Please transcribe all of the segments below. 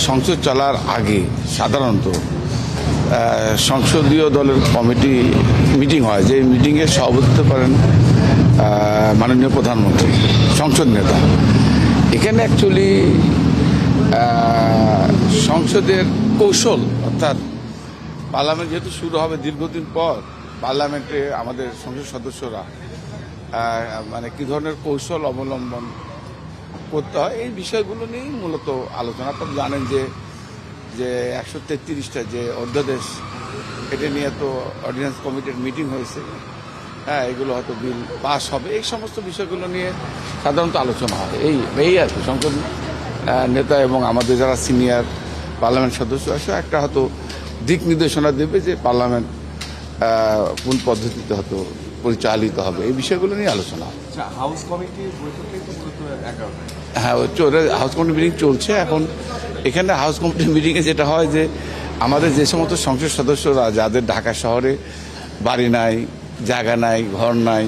সংসদ চলার আগে সাধারণত সংসদীয় দলের কমিটি মিটিং হয়, যে মিটিংয়ে সভাপতিত্ব করেন মাননীয় প্রধানমন্ত্রী, সংসদ নেতা। এখানে অ্যাকচুয়ালি সংসদের কৌশল, অর্থাৎ পার্লামেন্ট যেহেতু শুরু হবে দীর্ঘদিন পর, পার্লামেন্টে আমাদের সংসদ সদস্যরা মানে কী ধরনের কৌশল অবলম্বন করতে হয় এই বিষয়গুলো নিয়েই মূলত আলোচনা। আপনারা জানেন যে 133টা যে অধ্যাদেশ, এটা নিয়ে তো অর্ডিন্যান্স কমিটির মিটিং হয়েছে। এগুলো হয়তো বিল পাস হবে, এই সমস্ত বিষয়গুলো নিয়ে সাধারণত আলোচনা হয়। এই আর কি সংসদ নেতা এবং আমাদের যারা সিনিয়র পার্লামেন্ট সদস্য আছে একটা হয়তো দিক নির্দেশনা দেবে যে পার্লামেন্ট কোন পদ্ধতিতে হয়তো পরিচালিত হবে, এই বিষয়গুলো নিয়ে আলোচনা হয়। হাউস কমিটির বৈঠকটাই তো মূলত 11টায়। হ্যাঁ, হাউস কমিটি মিটিং চলছে এখন। এখানে হাউস কমিটি মিটিংয়ে যেটা হয় যে আমাদের যে সমস্ত সংসদ সদস্যরা যাদের ঢাকা শহরে বাড়ি নাই, জায়গা নাই, ঘর নাই,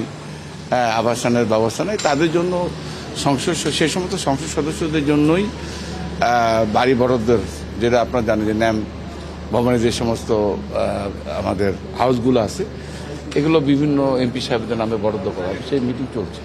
আবাসনের ব্যবস্থা নেই, তাদের জন্য সেই সমস্ত সংসদ সদস্যদের জন্যই বাড়ি বরাদ্দের, যেটা আপনারা জানেন যে ন্যাম ভবনে যে সমস্ত আমাদের হাউসগুলো আছে, এগুলো বিভিন্ন এমপি সাহেবদের নামে বরাদ্দ করা হবে, সেই মিটিং চলছে।